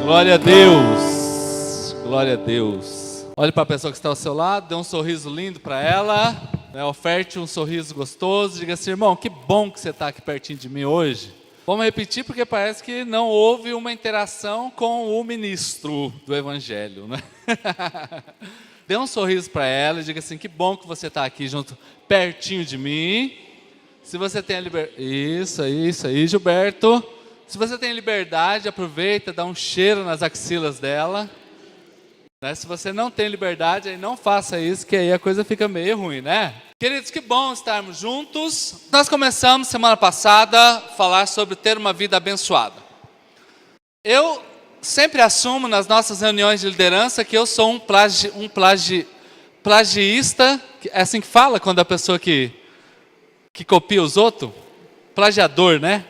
Glória a Deus. Glória a Deus. Olhe para a pessoa que está ao seu lado, dê um sorriso lindo para ela, oferte um sorriso gostoso, diga assim: irmão, que bom que você está aqui pertinho de mim hoje. Vamos repetir porque parece que não houve uma interação com o ministro do Evangelho, né? Dê um sorriso para ela e diga assim: que bom que você está aqui junto, pertinho de mim. Se você tem a liberdade... Isso aí, Gilberto. Se você tem liberdade, aproveita, dá um cheiro nas axilas dela. Né? Se você não tem liberdade, aí não faça isso, que aí a coisa fica meio ruim, né? Queridos, que bom estarmos juntos. Nós começamos semana passada a falar sobre ter uma vida abençoada. Eu sempre assumo nas nossas reuniões de liderança que eu sou um plagiista. É assim que fala quando a pessoa que copia os outros? Plagiador, né?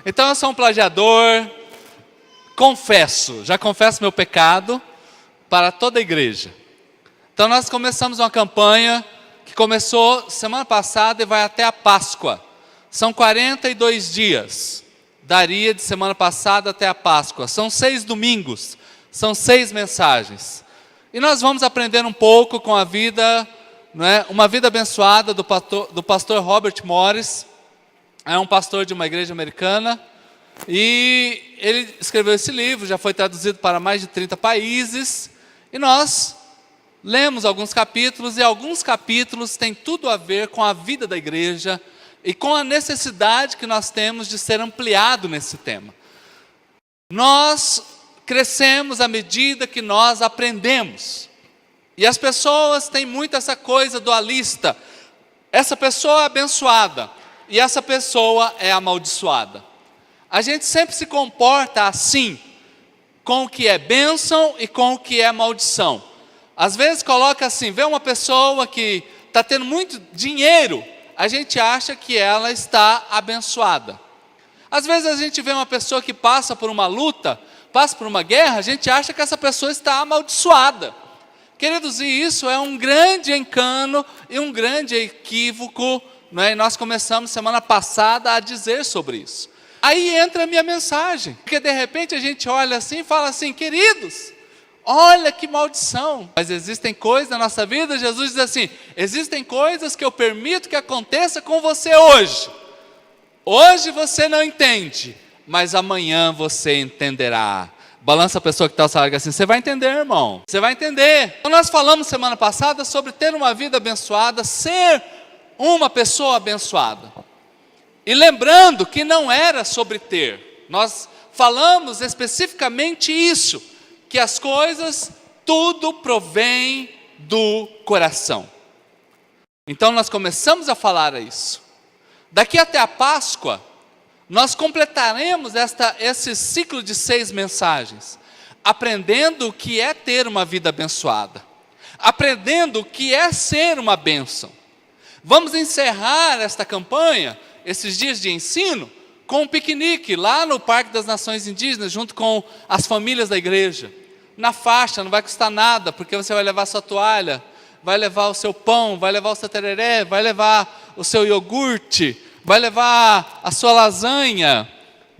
Então eu sou um plagiador, já confesso meu pecado para toda a igreja. Então nós começamos uma campanha que começou semana passada e vai até a Páscoa. São 42 dias, daria de semana passada até a Páscoa. São 6 domingos, são 6 mensagens. E nós vamos aprender um pouco com a vida, uma vida abençoada do pastor Robert Morris. É um pastor de uma igreja americana e ele escreveu esse livro, já foi traduzido para mais de 30 países. E nós lemos alguns capítulos, e alguns capítulos têm tudo a ver com a vida da igreja e com a necessidade que nós temos de ser ampliado nesse tema. Nós crescemos à medida que nós aprendemos. E as pessoas têm muito essa coisa dualista. Essa pessoa é abençoada e essa pessoa é amaldiçoada. A gente sempre se comporta assim, com o que é bênção e com o que é maldição. Às vezes coloca assim, vê uma pessoa que está tendo muito dinheiro, a gente acha que ela está abençoada. Às vezes a gente vê uma pessoa que passa por uma luta, passa por uma guerra, a gente acha que essa pessoa está amaldiçoada. Queridos, e isso é um grande engano e um grande equívoco. E nós começamos semana passada a dizer sobre isso. Aí entra a minha mensagem, porque de repente a gente olha assim e fala assim: queridos, olha que maldição. Mas existem coisas na nossa vida, Jesus diz assim: existem coisas que eu permito que aconteça com você hoje. Hoje você não entende, mas amanhã você entenderá. Balança a pessoa que está ao seu lado assim: você vai entender, irmão, você vai entender. Então nós falamos semana passada sobre ter uma vida abençoada, ser uma pessoa abençoada. E lembrando que não era sobre ter, nós falamos especificamente isso, que as coisas, tudo provém do coração. Então nós começamos a falar isso. Daqui até a Páscoa, nós completaremos esse ciclo de 6 mensagens, aprendendo o que é ter uma vida abençoada, aprendendo o que é ser uma bênção. Vamos encerrar esta campanha, esses dias de ensino, com um piquenique lá no Parque das Nações Indígenas, junto com as famílias da igreja. Na faixa, não vai custar nada, porque você vai levar sua toalha, vai levar o seu pão, vai levar o seu tereré, vai levar o seu iogurte, vai levar a sua lasanha,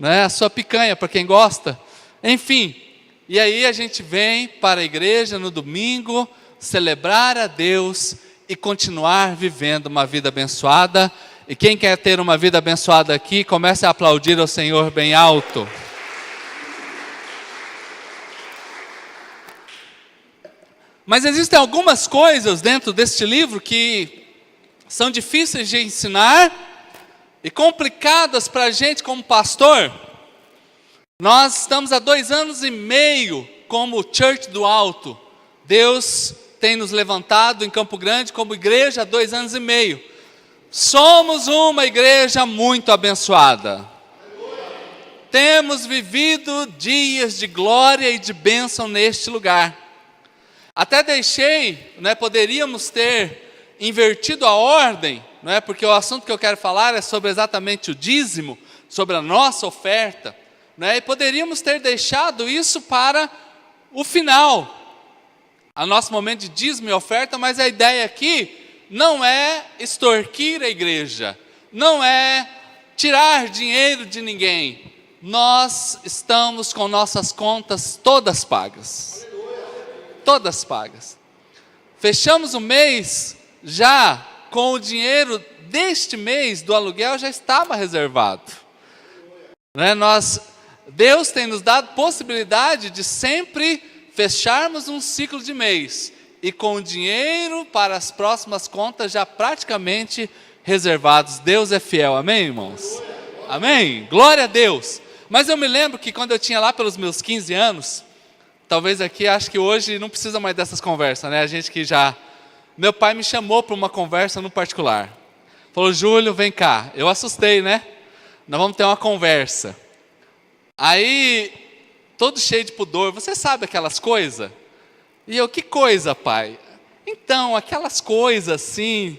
a sua picanha, para quem gosta. Enfim, e aí a gente vem para a igreja no domingo, celebrar a Deus e continuar vivendo uma vida abençoada. E quem quer ter uma vida abençoada aqui, comece a aplaudir ao Senhor bem alto. Mas existem algumas coisas dentro deste livro que são difíceis de ensinar e complicadas para a gente como pastor. Nós estamos há 2 anos e meio como Church do Alto. Deus tem nos levantado em Campo Grande como igreja há 2 anos e meio. Somos uma igreja muito abençoada. Temos vivido dias de glória e de bênção neste lugar. Até deixei, poderíamos ter invertido a ordem, porque o assunto que eu quero falar é sobre exatamente o dízimo, sobre a nossa oferta, e poderíamos ter deixado isso para o final, o nosso momento de dízimo e oferta, mas a ideia aqui não é extorquir a igreja, não é tirar dinheiro de ninguém, nós estamos com nossas contas todas pagas. Todas pagas. Fechamos o mês já com o dinheiro deste mês do aluguel já estava reservado. Né? Deus tem nos dado possibilidade de sempre fecharmos um ciclo de mês e com o dinheiro para as próximas contas já praticamente reservados. Deus é fiel, amém, irmãos? Amém? Glória a Deus. Mas eu me lembro que quando eu tinha lá pelos meus 15 anos, talvez aqui, acho que hoje não precisa mais dessas conversas, né? A gente que já... Meu pai me chamou para uma conversa no particular. Falou, Júlio, vem cá. Eu assustei, né? Nós vamos ter uma conversa. Aí, todo cheio de pudor, você sabe aquelas coisas? E eu, que coisa, pai? Então, aquelas coisas assim...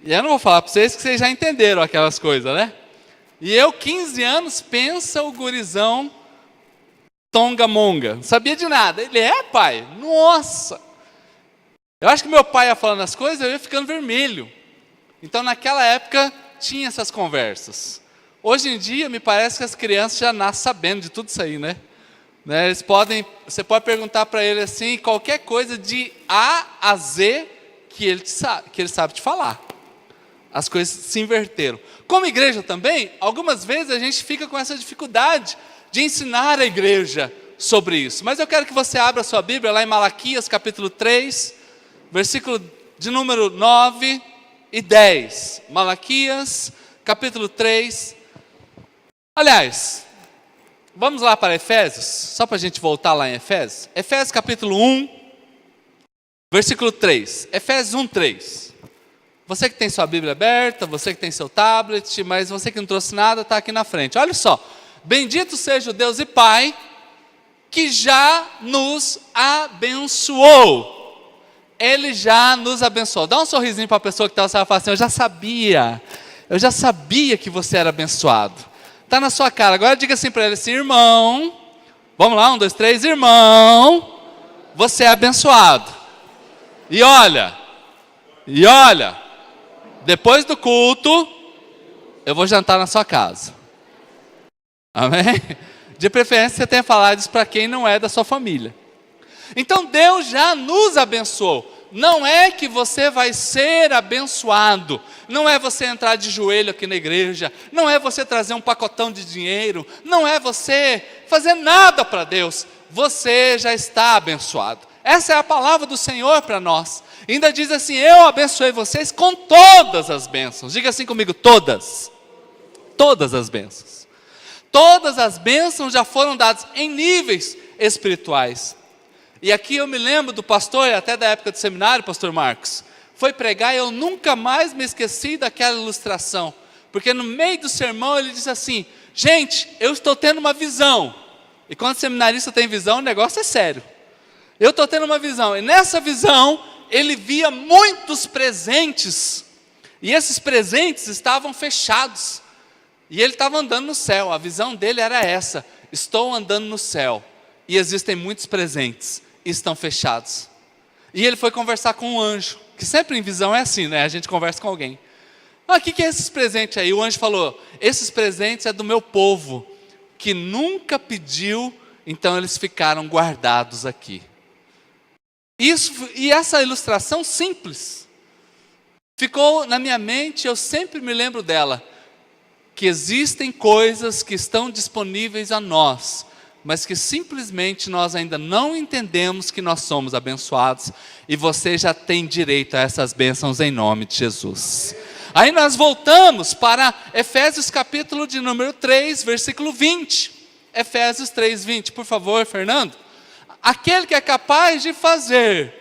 E eu não vou falar para vocês que vocês já entenderam aquelas coisas, né? E eu, 15 anos, pensa o gurizão tonga-monga. Não sabia de nada. Ele, pai? Nossa! Eu acho que meu pai ia falando as coisas, eu ia ficando vermelho. Então, naquela época, tinha essas conversas. Hoje em dia, me parece que as crianças já nascem sabendo de tudo isso aí, né? Você pode perguntar para ele assim, qualquer coisa de A a Z que ele sabe te falar. As coisas se inverteram. Como igreja também, algumas vezes a gente fica com essa dificuldade de ensinar a igreja sobre isso. Mas eu quero que você abra a sua Bíblia lá em Malaquias capítulo 3, versículo de número 9 e 10. Malaquias capítulo 3. Aliás, vamos lá para Efésios, só para a gente voltar lá em Efésios. Efésios capítulo 1, versículo 3. Efésios 1, 3. Você que tem sua Bíblia aberta, você que tem seu tablet, mas você que não trouxe nada, está aqui na frente. Olha só. Bendito seja o Deus e Pai, que já nos abençoou. Ele já nos abençoou. Dá um sorrisinho para a pessoa que está e fala assim, eu já sabia que você era abençoado. Está na sua cara. Agora diga assim para ele assim, irmão, vamos lá, 1, 2, 3, irmão, você é abençoado. E olha, depois do culto, eu vou jantar na sua casa. Amém? De preferência você tenha falado isso para quem não é da sua família. Então Deus já nos abençoou. Não é que você vai ser abençoado. Não é você entrar de joelho aqui na igreja. Não é você trazer um pacotão de dinheiro. Não é você fazer nada para Deus. Você já está abençoado. Essa é a palavra do Senhor para nós. Ainda diz assim, eu abençoei vocês com todas as bênçãos. Diga assim comigo, todas. Todas as bênçãos. Todas as bênçãos já foram dadas em níveis espirituais. E aqui eu me lembro do pastor, até da época do seminário, pastor Marcos, foi pregar e eu nunca mais me esqueci daquela ilustração. Porque no meio do sermão ele disse assim, gente, eu estou tendo uma visão. E quando o seminarista tem visão, o negócio é sério. Eu estou tendo uma visão, e nessa visão, ele via muitos presentes, e esses presentes estavam fechados, e ele estava andando no céu, a visão dele era essa, estou andando no céu, e existem muitos presentes, e estão fechados. E ele foi conversar com um anjo, que sempre em visão é assim, né? A gente conversa com alguém. O que é esses presentes aí? O anjo falou, esses presentes é do meu povo, que nunca pediu, então eles ficaram guardados aqui. E essa ilustração simples ficou na minha mente, eu sempre me lembro dela, que existem coisas que estão disponíveis a nós, mas que simplesmente nós ainda não entendemos que nós somos abençoados, e você já tem direito a essas bênçãos em nome de Jesus. Aí nós voltamos para Efésios capítulo de número 3, versículo 20. Efésios 3, 20, por favor, Fernando. Aquele que é capaz de fazer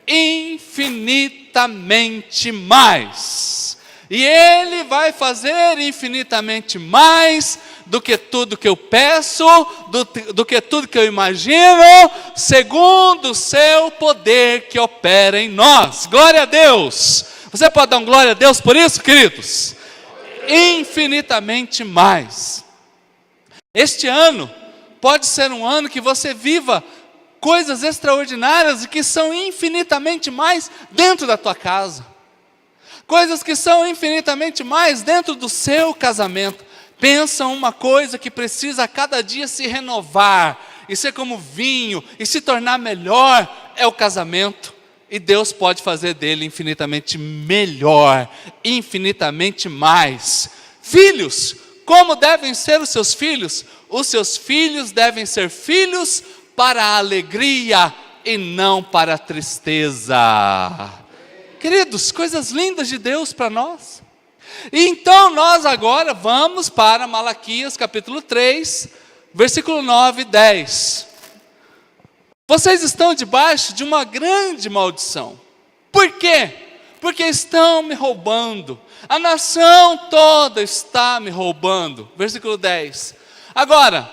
infinitamente mais. E Ele vai fazer infinitamente mais do que tudo que eu peço, do que tudo que eu imagino, segundo o seu poder que opera em nós. Glória a Deus. Você pode dar um glória a Deus por isso, queridos? Infinitamente mais. Este ano pode ser um ano que você viva coisas extraordinárias e que são infinitamente mais dentro da tua casa. Coisas que são infinitamente mais dentro do seu casamento. Pensa uma coisa que precisa a cada dia se renovar, e ser como vinho, e se tornar melhor, é o casamento. E Deus pode fazer dele infinitamente melhor, infinitamente mais. Filhos, como devem ser os seus filhos? Os seus filhos devem ser filhos para a alegria e não para a tristeza. Queridos, coisas lindas de Deus para nós. E então nós agora vamos para Malaquias capítulo 3, versículo 9 e 10. Vocês estão debaixo de uma grande maldição. Por quê? Porque estão me roubando. A nação toda está me roubando. Versículo 10. Agora,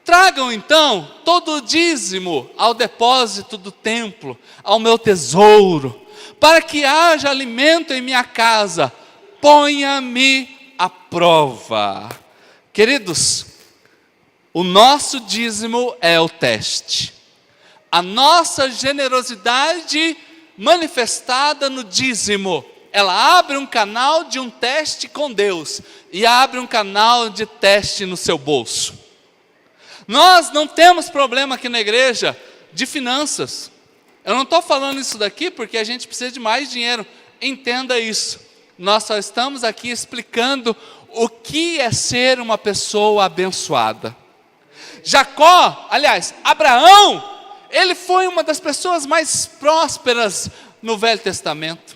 tragam então todo o dízimo ao depósito do templo, ao meu tesouro, para que haja alimento em minha casa. Ponha-me à prova. Queridos, o nosso dízimo é o teste. A nossa generosidade manifestada no dízimo, ela abre um canal de um teste com Deus e abre um canal de teste no seu bolso. Nós não temos problema aqui na igreja de finanças. Eu não estou falando isso daqui porque a gente precisa de mais dinheiro. Entenda isso. Nós só estamos aqui explicando o que é ser uma pessoa abençoada. Jacó, aliás, Abraão, ele foi uma das pessoas mais prósperas no Velho Testamento.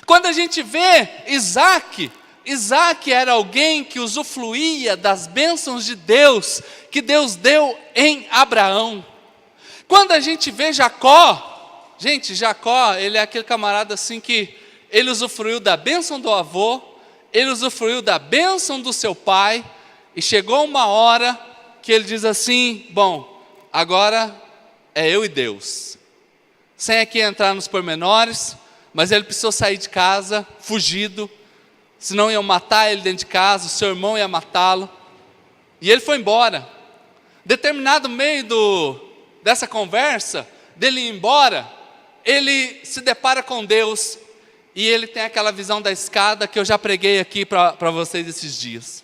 Quando a gente vê Isaac era alguém que usufruía das bênçãos de Deus, que Deus deu em Abraão. Quando a gente vê Jacó, ele é aquele camarada assim que ele usufruiu da bênção do avô, ele usufruiu da bênção do seu pai, e chegou uma hora que ele diz assim, bom, agora é eu e Deus. Sem aqui entrar nos pormenores, mas ele precisou sair de casa, fugido, senão iam matar ele dentro de casa, o seu irmão ia matá-lo, e ele foi embora. Determinado meio dessa conversa, dele ir embora, ele se depara com Deus, e ele tem aquela visão da escada que eu já preguei aqui para vocês esses dias.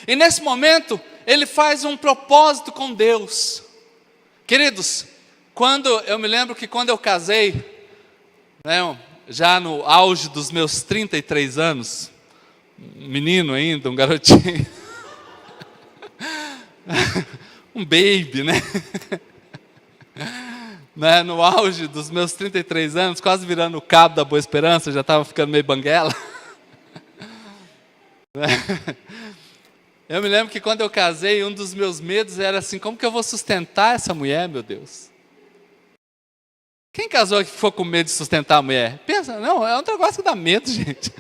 E nesse momento, ele faz um propósito com Deus. Queridos, eu me lembro que quando eu casei, né, já no auge dos meus 33 anos, um menino ainda, um garotinho, um baby, né? No auge dos meus 33 anos, quase virando o cabo da Boa Esperança, já estava ficando meio banguela. Eu me lembro que quando eu casei, um dos meus medos era assim, como que eu vou sustentar essa mulher, meu Deus? Quem casou que ficou com medo de sustentar a mulher? Pensa, não, é um negócio que dá medo, gente.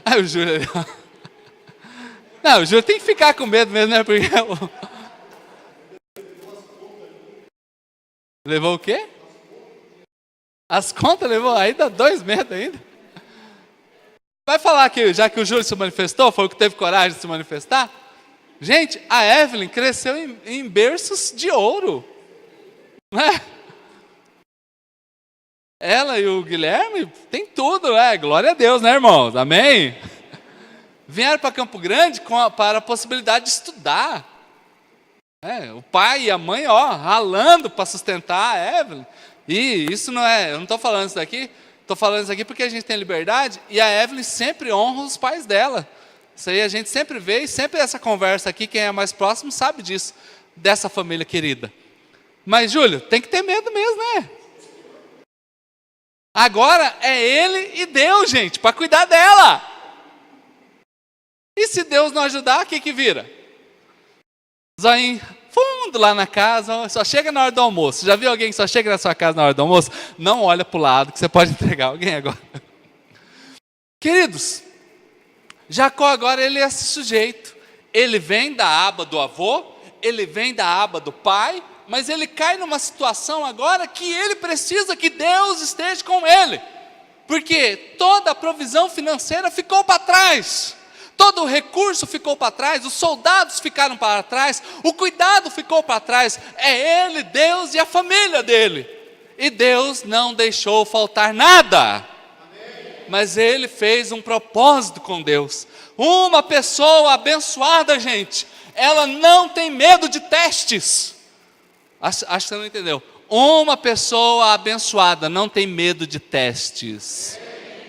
Aí o Júlio... Não, o Júlio tem que ficar com medo mesmo, né? Porque... Levou o quê? As contas levou? Aí dá 2 medos ainda. Vai falar que, já que o Júlio se manifestou, foi o que teve coragem de se manifestar? Gente, a Evelyn cresceu em berços de ouro. Né? Ela e o Guilherme tem tudo, glória a Deus, né, irmãos? Amém? Vieram para Campo Grande para a possibilidade de estudar. O pai e a mãe, ralando para sustentar a Evelyn. E isso não é, eu não estou falando isso daqui, estou falando isso aqui porque a gente tem liberdade, e a Evelyn sempre honra os pais dela. Isso aí a gente sempre vê, e sempre essa conversa aqui, quem é mais próximo sabe disso, dessa família querida. Mas, Júlio, tem que ter medo mesmo, né? Agora é ele e Deus, gente, para cuidar dela. E se Deus não ajudar, o que vira? Zoinho fundo lá na casa, só chega na hora do almoço. Já viu alguém que só chega na sua casa na hora do almoço? Não olha para o lado, que você pode entregar alguém agora. Queridos, Jacó agora ele é esse sujeito. Ele vem da aba do avô, ele vem da aba do pai, mas ele cai numa situação agora que ele precisa que Deus esteja com ele. Porque toda a provisão financeira ficou para trás. Todo o recurso ficou para trás, os soldados ficaram para trás, o cuidado ficou para trás. É ele, Deus e a família dele. E Deus não deixou faltar nada. Amém. Mas ele fez um propósito com Deus. Uma pessoa abençoada, gente, ela não tem medo de testes. Acho que você não entendeu. Uma pessoa abençoada não tem medo de testes.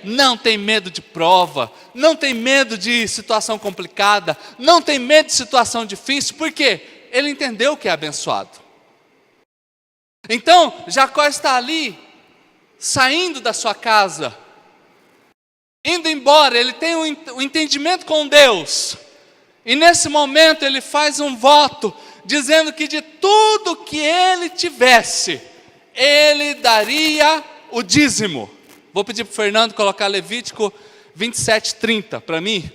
Não tem medo de prova, não tem medo de situação complicada, não tem medo de situação difícil, por quê? Ele entendeu que é abençoado. Então, Jacó está ali, saindo da sua casa, indo embora, ele tem um entendimento com Deus, e nesse momento ele faz um voto, dizendo que de tudo que ele tivesse, ele daria o dízimo. Vou pedir para o Fernando colocar Levítico 27:30 para mim,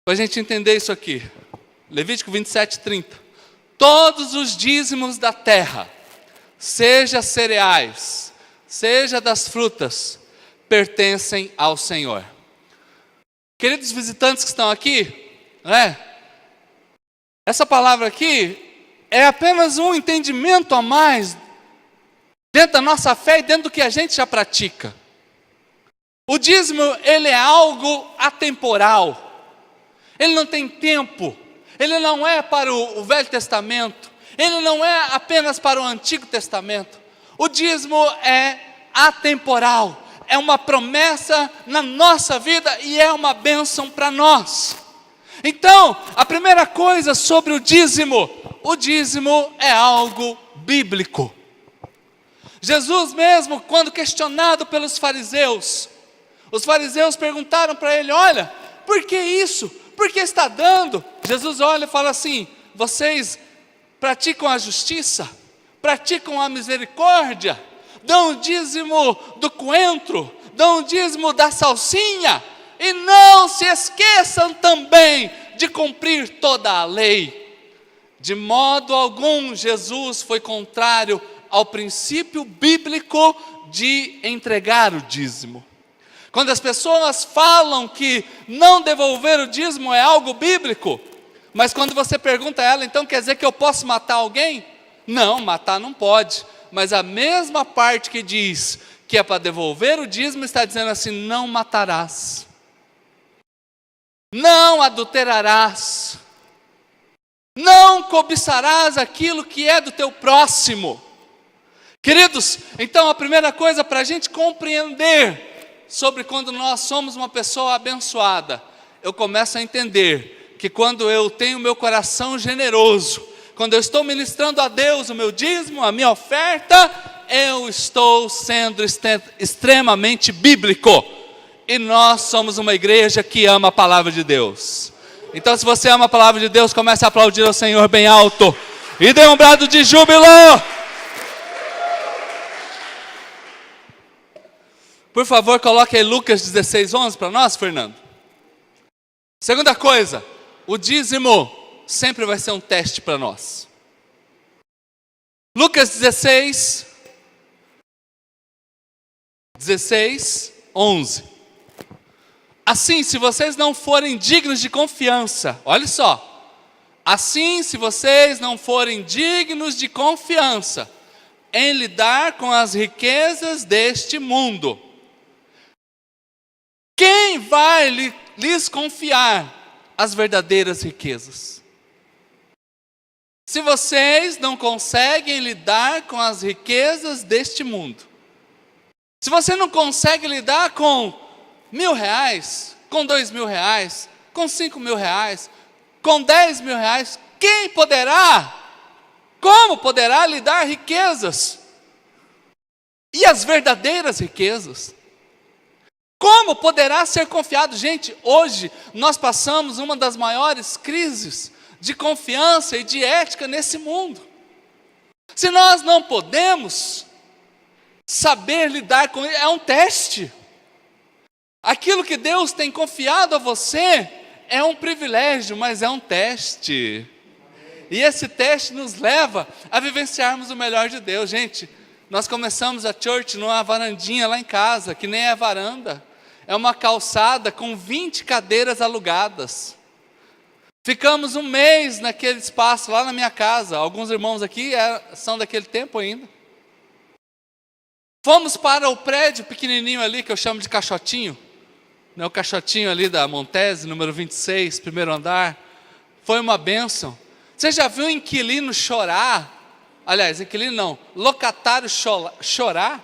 para a gente entender isso aqui. Levítico 27:30. Todos os dízimos da terra, seja cereais, seja das frutas, pertencem ao Senhor. Queridos visitantes que estão aqui, essa palavra aqui é apenas um entendimento a mais dentro da nossa fé e dentro do que a gente já pratica. O dízimo, ele é algo atemporal. Ele não tem tempo. Ele não é para o Velho Testamento. Ele não é apenas para o Antigo Testamento. O dízimo é atemporal. É uma promessa na nossa vida e é uma bênção para nós. Então, a primeira coisa sobre o dízimo é algo bíblico. Jesus mesmo, quando questionado pelos fariseus, os fariseus perguntaram para ele, olha, por que isso? Por que está dando? Jesus olha e fala assim, vocês praticam a justiça, praticam a misericórdia, dão o dízimo do coentro, dão o dízimo da salsinha, e não se esqueçam também de cumprir toda a lei. De modo algum, Jesus foi contrário ao princípio bíblico de entregar o dízimo. Quando as pessoas falam que não devolver o dízimo é algo bíblico, mas quando você pergunta a ela, então quer dizer que eu posso matar alguém? Não, matar não pode, mas a mesma parte que diz que é para devolver o dízimo, está dizendo assim, não matarás, não adulterarás, não cobiçarás aquilo que é do teu próximo. Queridos, então a primeira coisa para a gente compreender sobre quando nós somos uma pessoa abençoada, eu começo a entender que quando eu tenho meu coração generoso, quando eu estou ministrando a Deus o meu dízimo, a minha oferta, eu estou sendo extremamente bíblico. E nós somos uma igreja que ama a palavra de Deus. Então se você ama a palavra de Deus, comece a aplaudir ao Senhor bem alto. E dê um brado de júbilo. Por favor, coloque aí Lucas 16:11 para nós, Fernando. Segunda coisa, o dízimo sempre vai ser um teste para nós. Lucas 16:11. Assim, se vocês não forem dignos de confiança, olha só. Assim, se vocês não forem dignos de confiança em lidar com as riquezas deste mundo, quem vai lhes confiar as verdadeiras riquezas? Se vocês não conseguem lidar com as riquezas deste mundo, se você não consegue lidar com R$1.000, com R$2.000, com R$5.000, com R$10.000, quem poderá? Como poderá lidar riquezas? E as verdadeiras riquezas? Como poderá ser confiado? Gente, hoje nós passamos uma das maiores crises de confiança e de ética nesse mundo. Se nós não podemos saber lidar com isso, é um teste. Aquilo que Deus tem confiado a você é um privilégio, mas é um teste. E esse teste nos leva a vivenciarmos o melhor de Deus. Gente, nós começamos a church numa varandinha lá em casa, que nem é varanda. É uma calçada com 20 cadeiras alugadas. Ficamos um mês naquele espaço lá na minha casa. Alguns irmãos aqui são daquele tempo ainda. Fomos para o prédio pequenininho ali, que eu chamo de caixotinho. né, o caixotinho ali da Montese, número 26, primeiro andar. Foi uma bênção. Você já viu um inquilino chorar? Aliás, inquilino não, locatário chorar?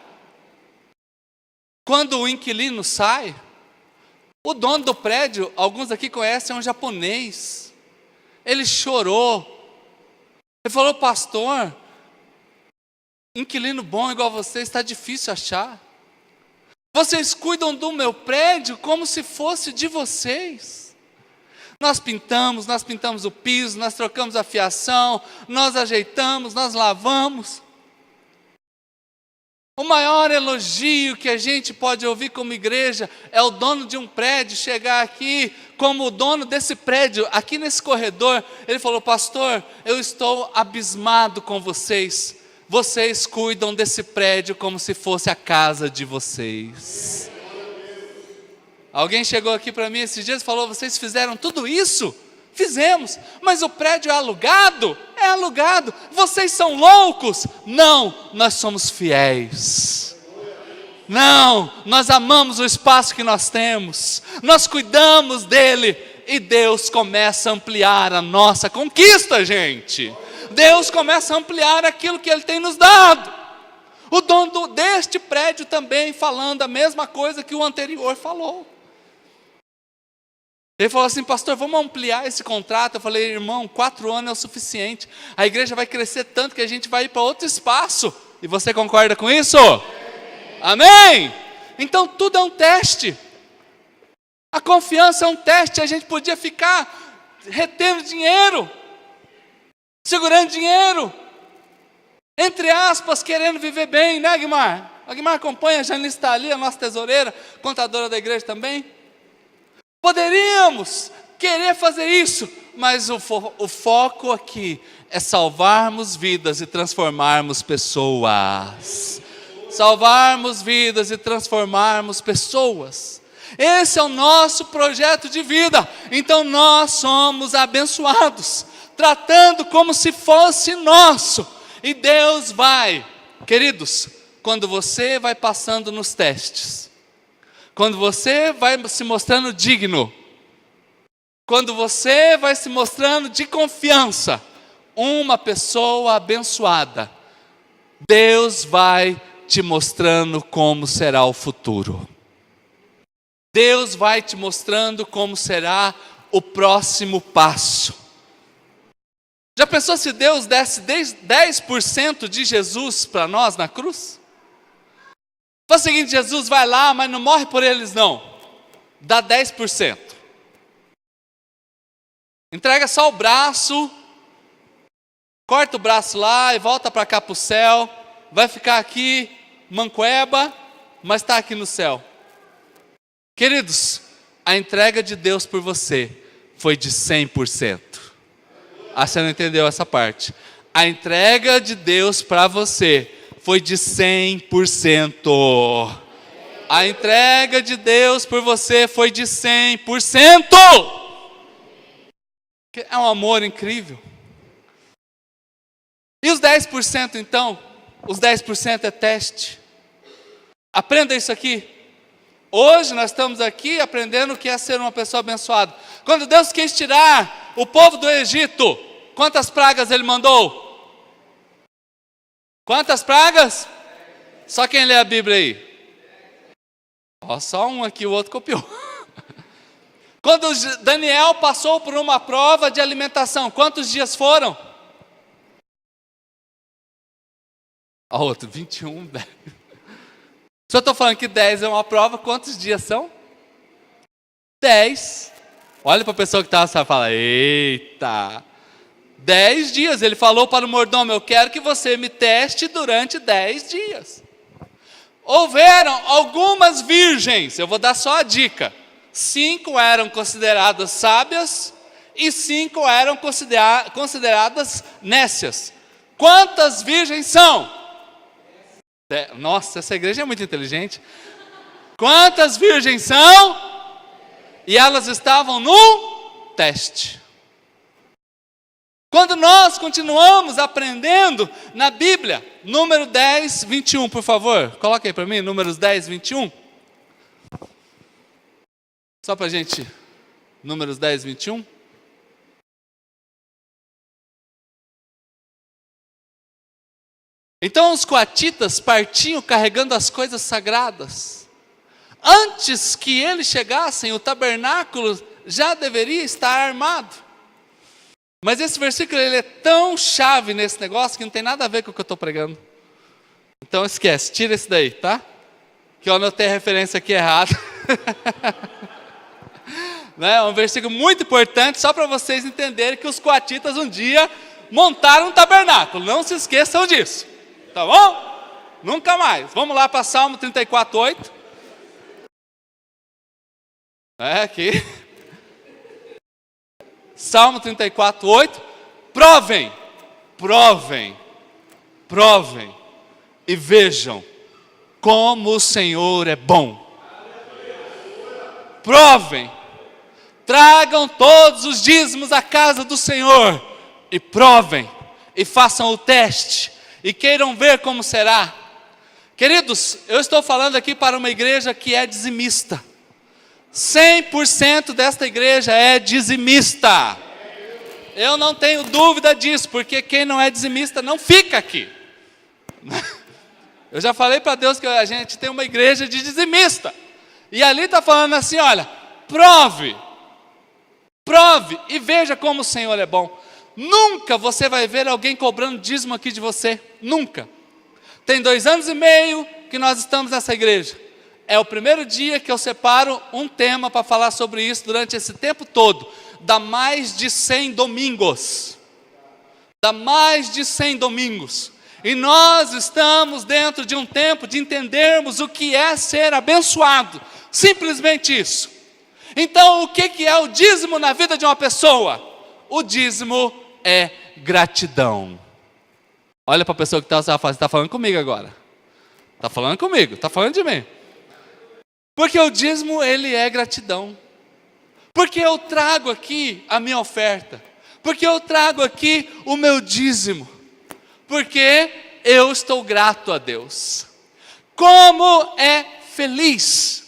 Quando o inquilino sai, o dono do prédio, alguns aqui conhecem, é um japonês. Ele chorou. Ele falou: pastor, inquilino bom igual você está difícil achar. Vocês cuidam do meu prédio como se fosse de vocês. Nós pintamos o piso, nós trocamos a fiação, nós ajeitamos, nós lavamos. O maior elogio que a gente pode ouvir como igreja é o dono de um prédio chegar aqui, como o dono desse prédio, aqui nesse corredor. Ele falou: pastor, eu estou abismado com vocês. Vocês cuidam desse prédio como se fosse a casa de vocês. Alguém chegou aqui para mim esses dias e falou: vocês fizeram tudo isso? Fizemos, mas o prédio é alugado? É alugado. Vocês são loucos? Não, nós somos fiéis. Não, nós amamos o espaço que nós temos, nós cuidamos dele, e Deus começa a ampliar a nossa conquista, gente. Deus começa a ampliar aquilo que Ele tem nos dado. O dono deste prédio também falando a mesma coisa que o anterior falou. Ele falou assim: pastor, vamos ampliar esse contrato. Eu falei: irmão, 4 anos é o suficiente. A igreja vai crescer tanto que a gente vai ir para outro espaço. E você concorda com isso? Amém? Então tudo é um teste. A confiança é um teste. A gente podia ficar retendo dinheiro, segurando dinheiro, entre aspas, querendo viver bem, né, Guimar? A Guimar acompanha, a Janice está ali, a nossa tesoureira, contadora da igreja também. Poderíamos querer fazer isso, mas o foco aqui é salvarmos vidas e transformarmos pessoas. Salvarmos vidas e transformarmos pessoas. Esse é o nosso projeto de vida. Então nós somos abençoados, tratando como se fosse nosso. E Deus vai, queridos, quando você vai passando nos testes, quando você vai se mostrando digno, quando você vai se mostrando de confiança, uma pessoa abençoada, Deus vai te mostrando como será o futuro. Deus vai te mostrando como será o próximo passo. Já pensou se Deus desse 10% de Jesus para nós na cruz? Faz o seguinte: Jesus vai lá, mas não morre por eles não. Dá 10%. Entrega só o braço, corta o braço lá e volta para cá para o céu. Vai ficar aqui, mancueba, mas está aqui no céu. Queridos, a entrega de Deus por você foi de 100%. Ah, você não entendeu essa parte. A entrega de Deus para você foi de 100%. A entrega de Deus por você foi de 100%. É um amor incrível. E os 10% então? Os 10% é teste. Aprenda isso aqui. Hoje nós estamos aqui aprendendo o que é ser uma pessoa abençoada. Quando Deus quis tirar o povo do Egito, quantas pragas Ele mandou? Quantas pragas? Só quem lê a Bíblia aí? Ó, só um aqui, o outro copiou. Quando Daniel passou por uma prova de alimentação, quantos dias foram? Ó, outro, 21, 10. Se eu estou falando que 10 é uma prova, quantos dias são? 10. Olha para a pessoa que está e fala: eita, 10 dias. Ele falou para o mordomo: eu quero que você me teste durante 10 dias. Houveram algumas virgens, eu vou dar só a dica: 5 eram consideradas sábias e 5 eram consideradas nécias. Quantas virgens são? Nossa, essa igreja é muito inteligente. Quantas virgens são? E elas estavam no teste. Quando nós continuamos aprendendo na Bíblia, número 10, 21, por favor. Coloca aí para mim, números 10, 21. Só para a gente, Números 10, 21. Então os coatitas partiam carregando as coisas sagradas. Antes que eles chegassem, o tabernáculo já deveria estar armado. Mas esse versículo ele é tão chave nesse negócio que não tem nada a ver com o que eu estou pregando. Então esquece, tira esse daí, tá? Que eu anotei a referência aqui errada. Né? É um versículo muito importante, só para vocês entenderem que os coatitas um dia montaram um tabernáculo. Não se esqueçam disso. Tá bom? Nunca mais. Vamos lá para Salmo 34, 8. Aqui. Salmo 34, 8. Provem e vejam como o Senhor é bom. Provem. Tragam todos os dízimos à casa do Senhor e provem e façam o teste e queiram ver como será. Queridos, eu estou falando aqui para uma igreja que é dizimista. 100% desta igreja é dizimista. Eu não tenho dúvida disso, porque quem não é dizimista não fica aqui. Eu já falei para Deus que a gente tem uma igreja de dizimista. E ali está falando assim, olha, prove e veja como o Senhor é bom. Nunca você vai ver alguém cobrando dízimo aqui de você, nunca. Tem 2 anos e meio que nós estamos nessa igreja. É o primeiro dia que eu separo um tema para falar sobre isso durante esse tempo todo. Dá mais de 100 domingos. E nós estamos dentro de um tempo de entendermos o que é ser abençoado. Simplesmente isso. Então, o que é o dízimo na vida de uma pessoa? O dízimo é gratidão. Olha para a pessoa que está falando comigo agora. Está falando comigo, está falando de mim. Porque o dízimo, ele é gratidão. Porque eu trago aqui a minha oferta. Porque eu trago aqui o meu dízimo. Porque eu estou grato a Deus. Como é feliz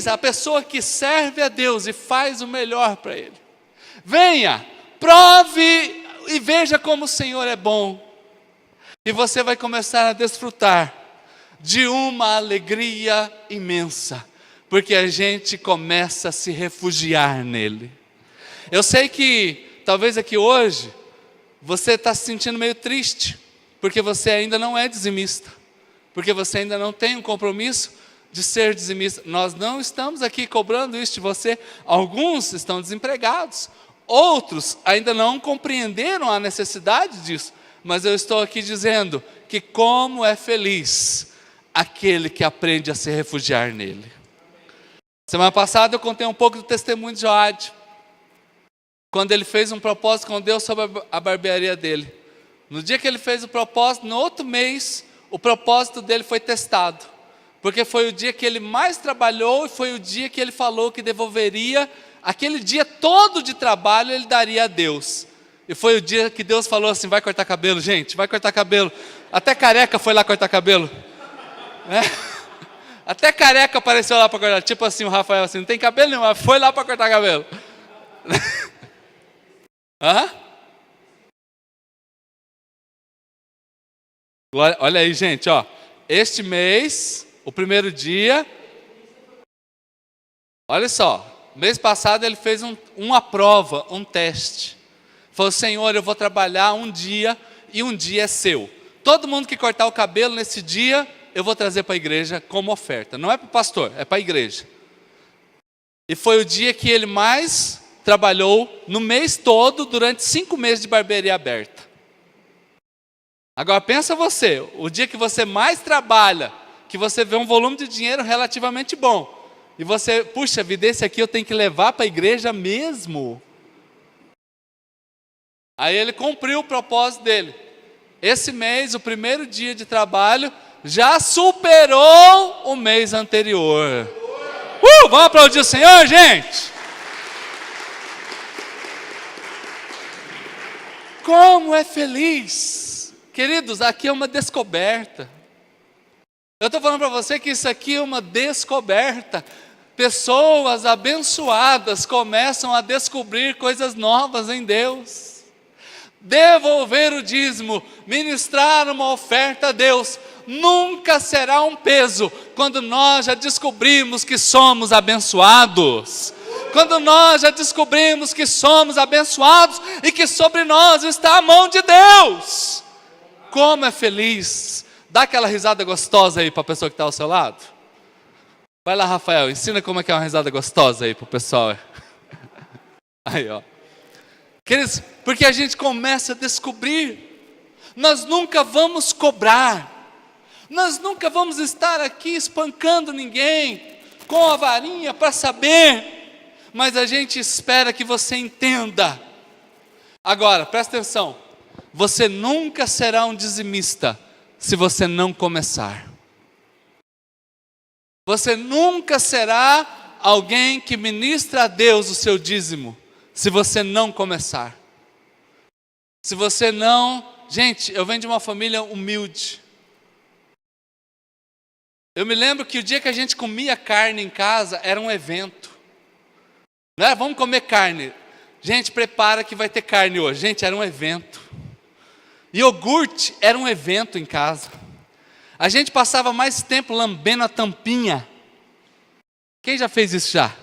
a pessoa que serve a Deus e faz o melhor para Ele. Venha, prove e veja como o Senhor é bom. E você vai começar a desfrutar de uma alegria imensa, porque a gente começa a se refugiar nele. Eu sei que talvez aqui hoje você está se sentindo meio triste, porque você ainda não é dizimista, porque você ainda não tem um compromisso de ser dizimista. Nós não estamos aqui cobrando isso de você. Alguns estão desempregados, outros ainda não compreenderam a necessidade disso, mas eu estou aqui dizendo que como é feliz aquele que aprende a se refugiar nele. Semana passada eu contei um pouco do testemunho de Joade, quando ele fez um propósito com Deus sobre a barbearia dele. No dia que ele fez o propósito, no outro mês, o propósito dele foi testado, porque foi o dia que ele mais trabalhou e foi o dia que ele falou que devolveria, aquele dia todo de trabalho ele daria a Deus. E foi o dia que Deus falou assim, vai cortar cabelo, gente, vai cortar cabelo. Até careca foi lá cortar cabelo. Até careca apareceu lá para cortar, tipo assim, o Rafael assim, não tem cabelo nenhum, mas foi lá para cortar cabelo. Olha aí, gente, ó, este mês, o primeiro dia, olha só, mês passado ele fez uma prova, um teste. Falou, Senhor, eu vou trabalhar um dia e um dia é seu. Todo mundo que cortar o cabelo nesse dia, eu vou trazer para a igreja como oferta. Não é para o pastor, é para a igreja. E foi o dia que ele mais trabalhou no mês todo, durante 5 meses de barbearia aberta. Agora pensa você, o dia que você mais trabalha, que você vê um volume de dinheiro relativamente bom, e você, puxa vida, esse aqui eu tenho que levar para a igreja mesmo. Aí ele cumpriu o propósito dele. Esse mês, o primeiro dia de trabalho, já superou o mês anterior. Vamos aplaudir o Senhor, gente? Como é feliz. Queridos, aqui é uma descoberta. Eu estou falando para você que isso aqui é uma descoberta. Pessoas abençoadas começam a descobrir coisas novas em Deus. Devolver o dízimo, ministrar uma oferta a Deus, nunca será um peso quando nós já descobrimos que somos abençoados. Quando nós já descobrimos que somos abençoados e que sobre nós está a mão de Deus. Como é feliz. Dá aquela risada gostosa aí para a pessoa que está ao seu lado. Vai lá, Rafael, ensina como é que é uma risada gostosa aí para o pessoal. Aí, ó. Queridos, porque a gente começa a descobrir. Nós nunca vamos cobrar. Nós nunca vamos estar aqui espancando ninguém com a varinha para saber. Mas a gente espera que você entenda. Agora, presta atenção. Você nunca será um dizimista se você não começar. Você nunca será alguém que ministra a Deus o seu dízimo se você não começar. Se você não... Gente, eu venho de uma família humilde. Eu me lembro que o dia que a gente comia carne em casa era um evento. Não era, vamos comer carne. Gente, prepara que vai ter carne hoje. Gente, era um evento. Iogurte era um evento em casa. A gente passava mais tempo lambendo a tampinha. Quem já fez isso já?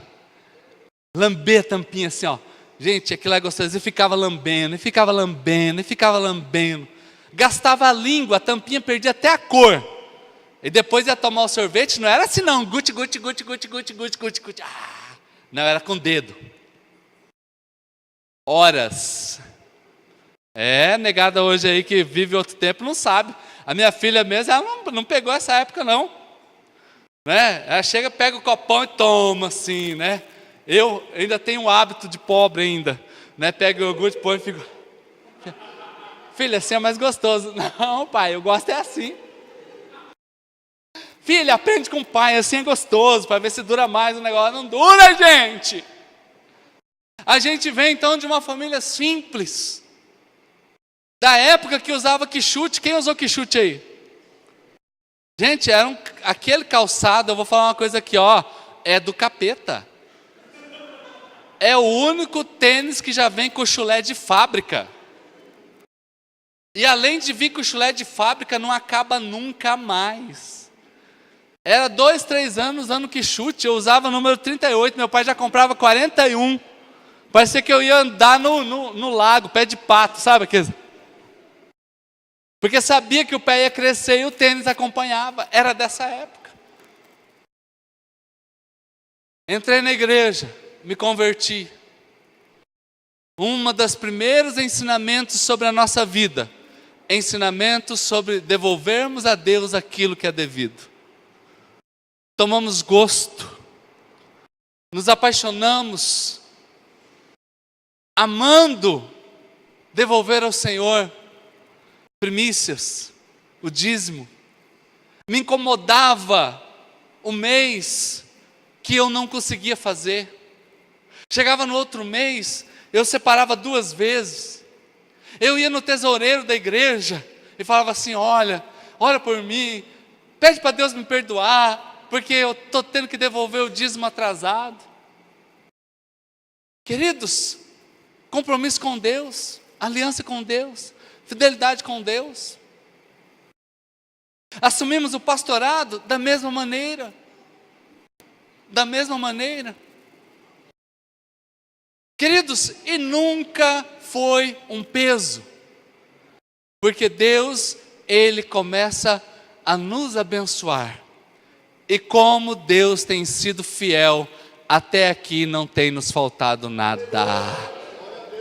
Lamber a tampinha assim, ó. Gente, aquilo é gostoso. E ficava lambendo, e ficava lambendo, e ficava lambendo. Gastava a língua, a tampinha perdia até a cor. E depois ia tomar o sorvete, não era assim não. Guti, guti, guti, guti, guti, guti, guti, guti. Não, era com o dedo. Horas. Negada hoje aí que vive outro tempo não sabe. A minha filha mesmo, ela não pegou essa época não. Né? Ela chega, pega o copão e toma assim, né? Eu ainda tenho o hábito de pobre ainda. Né? Pega o iogurte, põe e fico... Filha, assim é mais gostoso. Não, pai, eu gosto é assim. Filha, aprende com o pai, assim é gostoso, para ver se dura mais o negócio. Não dura, gente! A gente vem então de uma família simples. Da época que usava quichute. Quem usou quichute aí? Gente, aquele calçado, eu vou falar uma coisa aqui, ó. É do capeta. É o único tênis que já vem com chulé de fábrica. E além de vir com chulé de fábrica, não acaba nunca mais. Era 2, 3 anos usando quichute, eu usava o número 38, meu pai já comprava 41. Parecia que eu ia andar no lago, pé de pato, sabe aqueles? Porque sabia que o pé ia crescer e o tênis acompanhava, era dessa época. Entrei na igreja, me converti. Das primeiros ensinamentos sobre a nossa vida, ensinamentos sobre devolvermos a Deus aquilo que é devido. Tomamos gosto, nos apaixonamos, amando devolver ao Senhor primícias, o dízimo. Me incomodava o mês que eu não conseguia fazer. Chegava no outro mês, eu separava 2 vezes. Eu ia no tesoureiro da igreja e falava assim, ora por mim, pede para Deus me perdoar, porque eu estou tendo que devolver o dízimo atrasado. Queridos, compromisso com Deus, aliança com Deus, fidelidade com Deus. Assumimos o pastorado da mesma maneira. Da mesma maneira. Queridos, e nunca foi um peso. Porque Deus, Ele começa a nos abençoar. E como Deus tem sido fiel, até aqui não tem nos faltado nada.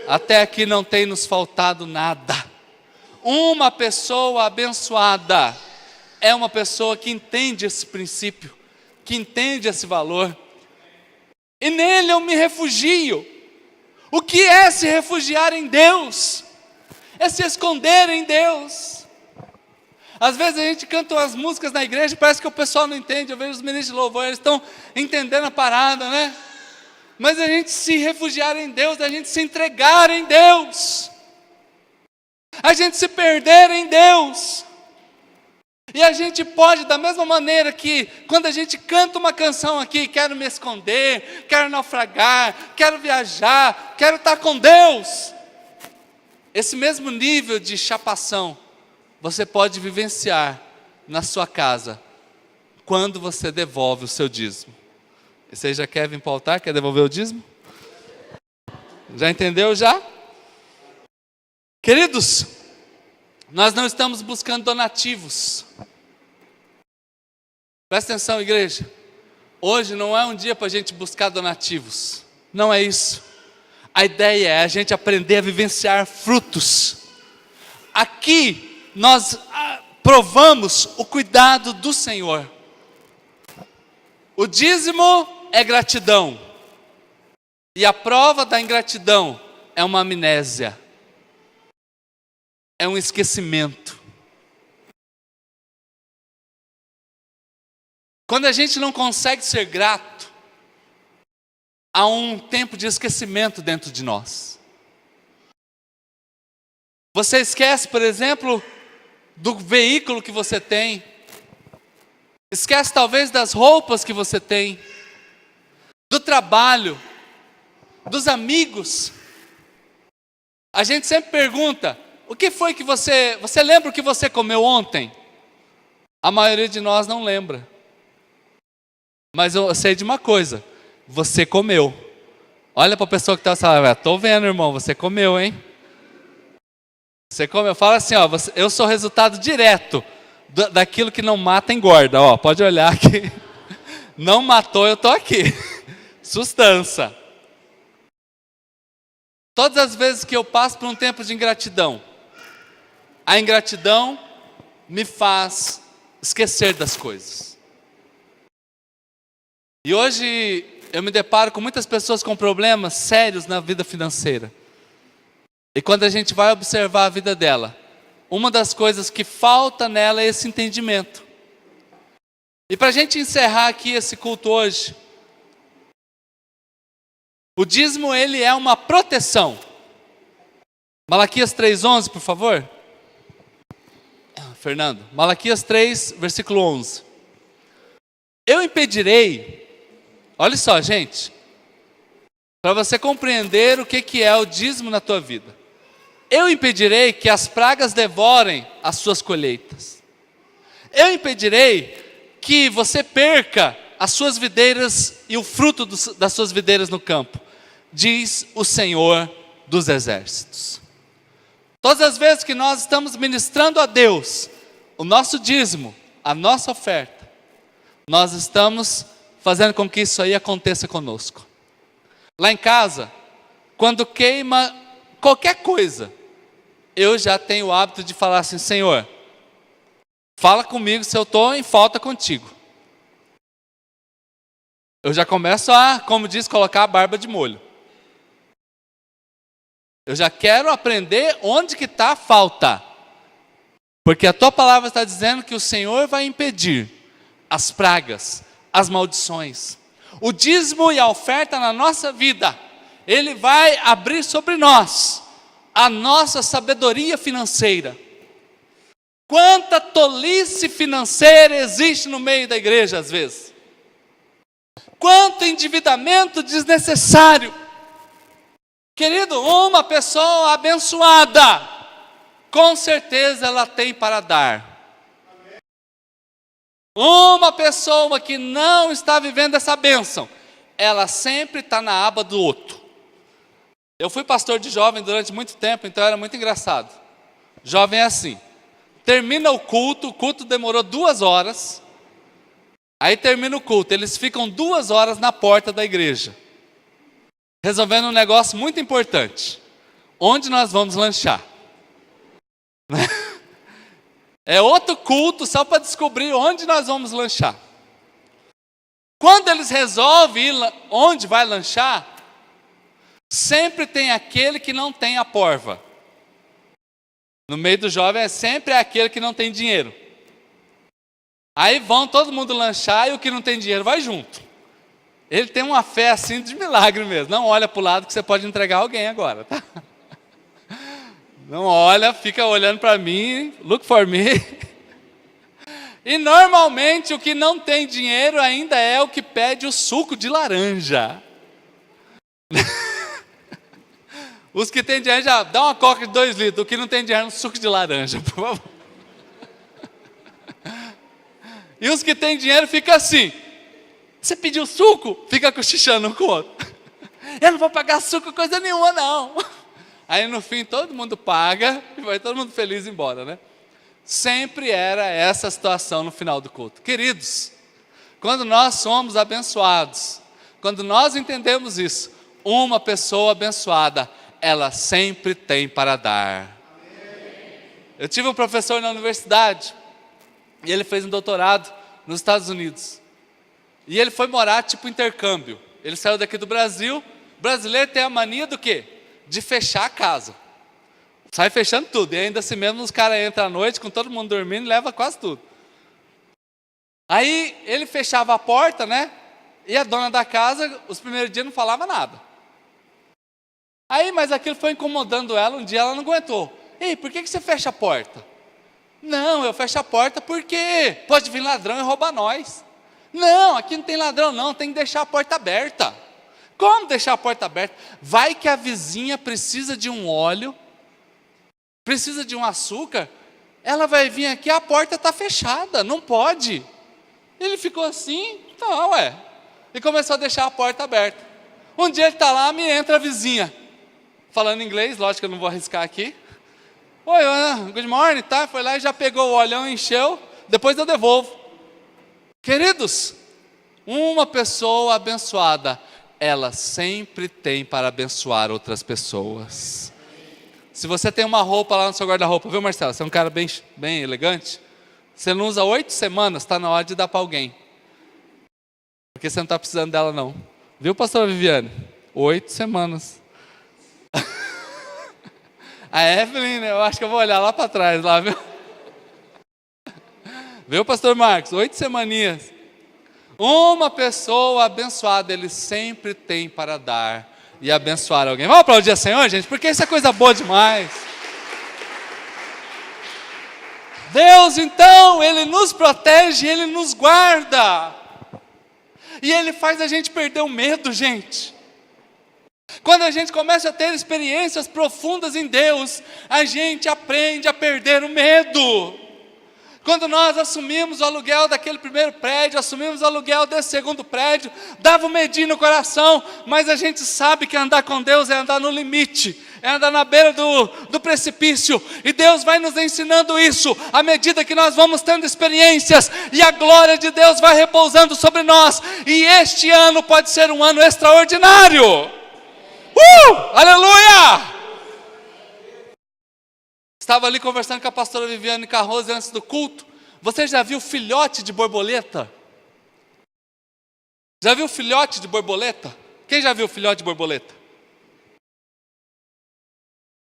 Até aqui não tem nos faltado nada. Uma pessoa abençoada é uma pessoa que entende esse princípio, que entende esse valor. E nele eu me refugio. O que é se refugiar em Deus? É se esconder em Deus. Às vezes a gente canta umas músicas na igreja, parece que o pessoal não entende. Eu vejo os ministros de louvor, eles estão entendendo a parada, né? Mas a gente se refugiar em Deus, a gente se entregar em Deus, a gente se perder em Deus. E a gente pode, da mesma maneira que quando a gente canta uma canção aqui, quero me esconder, quero naufragar, quero viajar, quero estar com Deus. Esse mesmo nível de chapação, você pode vivenciar na sua casa, quando você devolve o seu dízimo. Você já quer vir para o altar, quer devolver o dízimo? Já entendeu já? Queridos, nós não estamos buscando donativos. Presta atenção, igreja. Hoje não é um dia para a gente buscar donativos. Não é isso. A ideia é a gente aprender a vivenciar frutos. Aqui nós provamos o cuidado do Senhor. O dízimo é gratidão. E a prova da ingratidão é uma amnésia. É um esquecimento. Quando a gente não consegue ser grato, há um tempo de esquecimento dentro de nós. Você esquece, por exemplo, do veículo que você tem. Esquece talvez das roupas que você tem. Do trabalho. Dos amigos. A gente sempre pergunta, o que foi que você lembra o que você comeu ontem? A maioria de nós não lembra. Mas eu sei de uma coisa, você comeu. Olha para a pessoa que está falando, estou vendo, irmão, você comeu, hein? Você comeu. Fala assim, ó, eu sou resultado direto daquilo que não mata, engorda. Ó, pode olhar que não matou, eu estou aqui. Sustância. Todas as vezes que eu passo por um tempo de ingratidão, a ingratidão me faz esquecer das coisas. E hoje eu me deparo com muitas pessoas com problemas sérios na vida financeira. E quando a gente vai observar a vida dela, uma das coisas que falta nela é esse entendimento. E para a gente encerrar aqui esse culto hoje, o dízimo ele é uma proteção. Malaquias 3:11, por favor. Fernando, Malaquias 3, versículo 11. Eu impedirei, olha só, gente, para você compreender o que é o dízimo na tua vida. Eu impedirei que as pragas devorem as suas colheitas. Eu impedirei que você perca as suas videiras e o fruto das suas videiras no campo, diz o Senhor dos Exércitos. Todas as vezes que nós estamos ministrando a Deus o nosso dízimo, a nossa oferta, nós estamos fazendo com que isso aí aconteça conosco. Lá em casa, quando queima qualquer coisa, eu já tenho o hábito de falar assim, Senhor, fala comigo se eu estou em falta contigo. Eu já começo a, como diz, colocar a barba de molho. Eu já quero aprender onde que está a falta. Porque a tua palavra está dizendo que o Senhor vai impedir as pragas, as maldições. O dízimo e a oferta na nossa vida, Ele vai abrir sobre nós a nossa sabedoria financeira. Quanta tolice financeira existe no meio da igreja às vezes. Quanto endividamento desnecessário. Querido, uma pessoa abençoada, com certeza ela tem para dar. Uma pessoa que não está vivendo essa bênção, ela sempre está na aba do outro. Eu fui pastor de jovem durante muito tempo, então era muito engraçado. Jovem é assim, termina o culto demorou 2 horas, aí termina o culto, eles ficam 2 horas na porta da igreja, resolvendo um negócio muito importante. Onde nós vamos lanchar? É outro culto só para descobrir onde nós vamos lanchar. Quando eles resolvem ir onde vai lanchar, sempre tem aquele que não tem a porva. No meio do jovem é sempre aquele que não tem dinheiro. Aí vão todo mundo lanchar e o que não tem dinheiro vai junto. Ele tem uma fé assim de milagre mesmo. Não olha para o lado que você pode entregar alguém agora, tá? Não olha, fica olhando para mim, look for me. E normalmente o que não tem dinheiro ainda é o que pede o suco de laranja. Os que têm dinheiro já dá uma coca de 2 litros, o que não tem dinheiro, um suco de laranja, por favor. E os que têm dinheiro ficam assim, você pediu suco? Fica cochichando um com o outro. Eu não vou pagar suco coisa nenhuma não. Aí no fim todo mundo paga e vai todo mundo feliz embora, né? Sempre era essa situação no final do culto. Queridos, quando nós somos abençoados, quando nós entendemos isso, uma pessoa abençoada, ela sempre tem para dar. Eu tive um professor na universidade, e ele fez um doutorado nos Estados Unidos. E ele foi morar tipo intercâmbio. Ele saiu daqui do Brasil. O brasileiro tem a mania do quê? De fechar a casa. Sai fechando tudo. E ainda assim mesmo os caras entram à noite com todo mundo dormindo e leva quase tudo. Aí ele fechava a porta, né? E a dona da casa, os primeiros dias não falava nada. Aí, mas aquilo foi incomodando ela, um dia ela não aguentou. Ei, por que você fecha a porta? Não, eu fecho a porta porque pode vir ladrão e roubar nós. Não, aqui não tem ladrão não, tem que deixar a porta aberta. Como deixar a porta aberta? Vai que a vizinha precisa de um óleo, precisa de um açúcar, ela vai vir aqui, a porta está fechada, não pode. Ele ficou assim, não, ué. E começou a deixar a porta aberta. Um dia ele está lá, me entra a vizinha, falando inglês, lógico que eu não vou arriscar aqui. Oi, good morning, tá? Foi lá e já pegou o olhão, encheu, depois eu devolvo. Queridos, uma pessoa abençoada, ela sempre tem para abençoar outras pessoas. Se você tem uma roupa lá no seu guarda-roupa, viu, Marcelo? Você é um cara bem elegante. Você não usa 8 semanas, está na hora de dar para alguém. Porque você não está precisando dela não. Viu, pastora Viviane? 8 semanas. A Evelyn, eu acho que eu vou olhar lá para trás, lá, viu? Viu, pastor Marcos? 8 semaninhas. Uma pessoa abençoada, ele sempre tem para dar e abençoar alguém. Vamos aplaudir o Senhor, gente? Porque isso é coisa boa demais. Deus, então, Ele nos protege, Ele nos guarda. E Ele faz a gente perder o medo, gente. Quando a gente começa a ter experiências profundas em Deus, a gente aprende a perder o medo. Quando nós assumimos o aluguel daquele primeiro prédio, assumimos o aluguel desse segundo prédio, dava um medinho no coração, mas a gente sabe que andar com Deus é andar no limite, é andar na beira do precipício, e Deus vai nos ensinando isso, à medida que nós vamos tendo experiências, e a glória de Deus vai repousando sobre nós, e este ano pode ser um ano extraordinário. Aleluia! Estava ali conversando com a pastora Viviane Carroze antes do culto. Você já viu filhote de borboleta? Já viu filhote de borboleta? Quem já viu filhote de borboleta?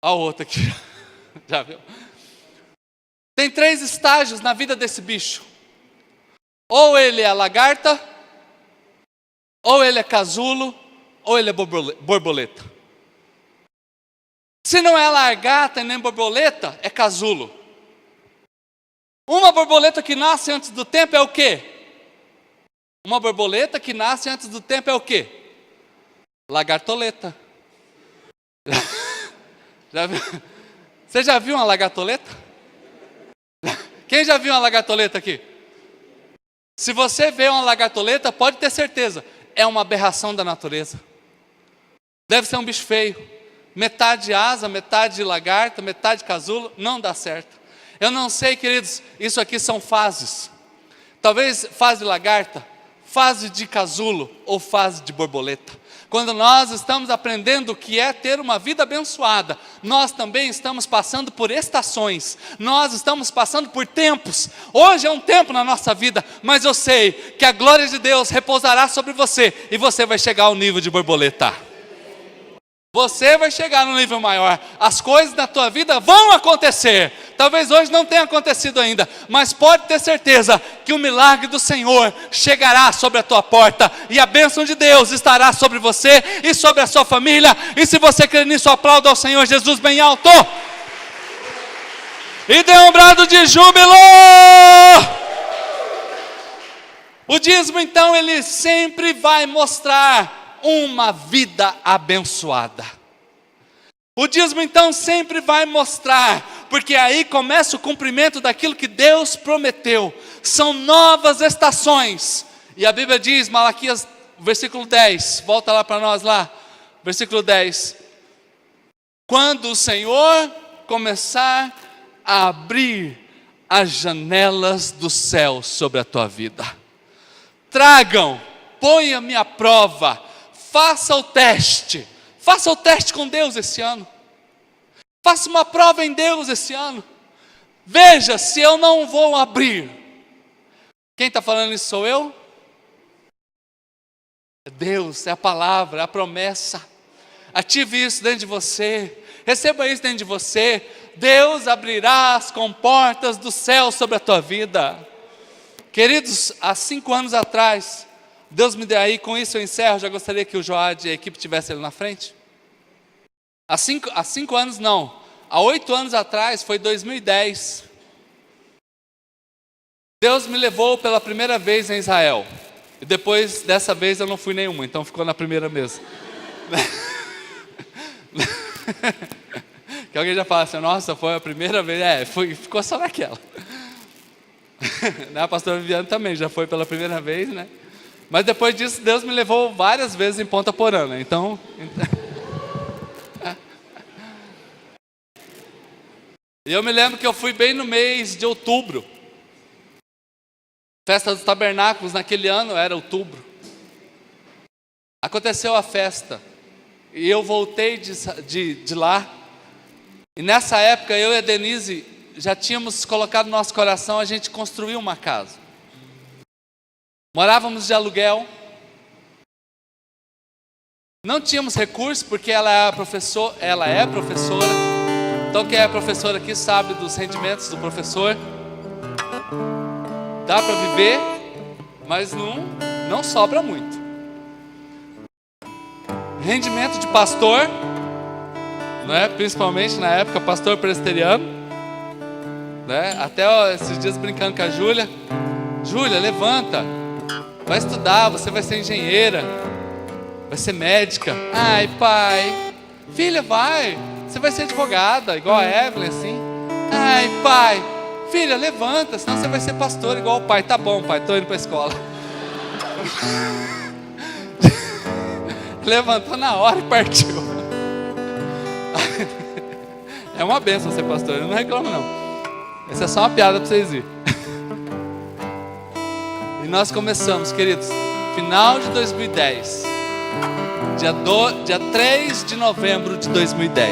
Olha o outro aqui. Já viu? Tem 3 estágios na vida desse bicho. Ou ele é lagarta, ou ele é casulo, ou ele é borboleta. Se não é lagarta nem borboleta, é casulo. Uma borboleta que nasce antes do tempo é o quê? Uma borboleta que nasce antes do tempo é o quê? Lagartoleta. Já viu? Você já viu uma lagartoleta? Quem já viu uma lagartoleta aqui? Se você vê uma lagartoleta, pode ter certeza, é uma aberração da natureza. Deve ser um bicho feio. Metade asa, metade lagarta, metade casulo, não dá certo. Eu não sei, queridos, isso aqui são fases. Talvez fase de lagarta, fase de casulo ou fase de borboleta. Quando nós estamos aprendendo o que é ter uma vida abençoada, nós também estamos passando por estações, nós estamos passando por tempos. Hoje é um tempo na nossa vida, mas eu sei que a glória de Deus repousará sobre você e você vai chegar ao nível de borboleta. Você vai chegar no nível maior. As coisas na tua vida vão acontecer. Talvez hoje não tenha acontecido ainda, mas pode ter certeza que o milagre do Senhor chegará sobre a tua porta, e a bênção de Deus estará sobre você e sobre a sua família. E se você crer nisso, aplauda ao Senhor Jesus bem alto e dê um brado de júbilo. O dízimo, então, ele sempre vai mostrar uma vida abençoada. O dízimo, então, sempre vai mostrar, porque aí começa o cumprimento daquilo que Deus prometeu. São novas estações. E a Bíblia diz, Malaquias, versículo 10, volta lá para nós lá, versículo 10. Quando o Senhor começar a abrir as janelas do céu sobre a tua vida. Tragam, ponha-me à prova, faça o teste com Deus esse ano. Faça uma prova em Deus esse ano. Veja se eu não vou abrir. Quem está falando isso sou eu? É Deus, é a palavra, é a promessa. Ative isso dentro de você, receba isso dentro de você. Deus abrirá as comportas do céu sobre a tua vida. Queridos, há 5 anos atrás, Deus me deu aí, com isso eu encerro, já gostaria que o Joad e a equipe estivessem ali na frente. Há 5 anos não, há 8 anos atrás, foi 2010. Deus me levou pela primeira vez em Israel. E depois dessa vez eu não fui nenhuma, então ficou na primeira mesmo. Que alguém já fala assim, nossa, foi a primeira vez, ficou só naquela. A pastora Viviane também já foi pela primeira vez, né? Mas depois disso, Deus me levou várias vezes em Ponta Porã, né? Então... E eu me lembro que eu fui bem no mês de outubro. Festa dos Tabernáculos naquele ano era outubro. Aconteceu a festa. E eu voltei de lá. E nessa época eu e a Denise já tínhamos colocado no nosso coração a gente construir uma casa. Morávamos de aluguel. Não tínhamos recursos porque ela é professora. Então quem é professor aqui sabe dos rendimentos do professor. Dá para viver, mas não sobra muito. Rendimento de pastor, né? Principalmente na época, pastor presbiteriano, né? Até esses dias brincando com a Júlia. Júlia, levanta, vai estudar, você vai ser engenheira, vai ser médica. Ai, pai, filha, vai, você vai ser advogada, igual a Evelyn, assim. Ai, pai, filha, levanta, senão você vai ser pastor igual o pai. Tá bom, pai, estou indo para a escola. Levantou na hora e partiu. É uma bênção ser pastor, eu não reclamo não. Essa é só uma piada para vocês irem. E nós começamos, queridos, final de 2010, dia 3 de novembro de 2010.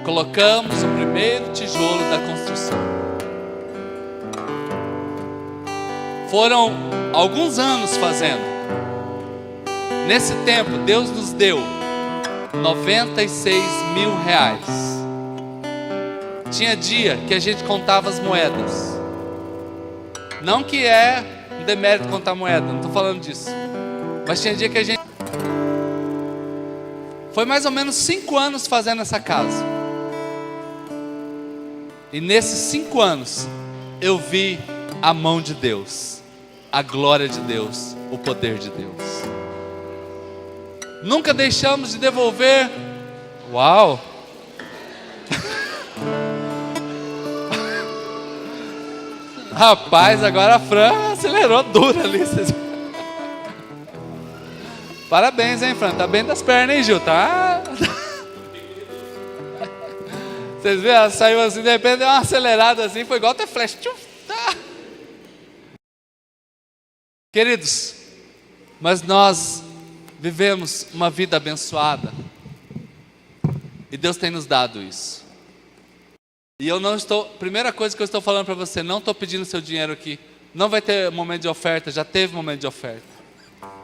Colocamos o primeiro tijolo da construção. Foram alguns anos fazendo. Nesse tempo, Deus nos deu 96 mil reais. Tinha dia que a gente contava as moedas. Não que é um demérito contar moeda, não estou falando disso. Mas tinha dia que a gente... Foi mais ou menos 5 anos fazendo essa casa. E nesses 5 anos, eu vi a mão de Deus, a glória de Deus, o poder de Deus. Nunca deixamos de devolver. Uau! Rapaz, agora a Fran acelerou duro ali. Parabéns, hein, Fran? Tá bem das pernas, hein, Gil? Tá? Vocês viram? Ela saiu assim, de repente deu uma acelerada assim, foi igual até flash. Tá. Queridos, mas nós vivemos uma vida abençoada. E Deus tem nos dado isso. E eu não estou... Primeira coisa que eu estou falando para você, não estou pedindo seu dinheiro aqui. Não vai ter momento de oferta, já teve momento de oferta.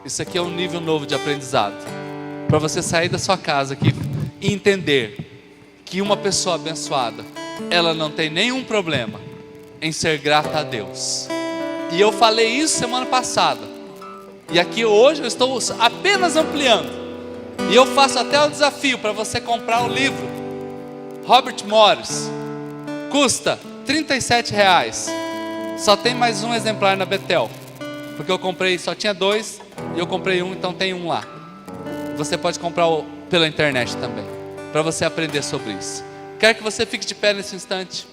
Isso aqui é um nível novo de aprendizado. Para você sair da sua casa aqui e entender que uma pessoa abençoada, ela não tem nenhum problema em ser grata a Deus. E eu falei isso semana passada. E aqui hoje eu estou apenas ampliando. E eu faço até o desafio para você comprar o livro Robert Morris. Custa R$37. Só tem mais um exemplar na Betel, porque eu comprei, só tinha 2 e eu comprei um, então tem um lá. Você pode comprar pela internet também, para você aprender sobre isso. Quero que você fique de pé nesse instante.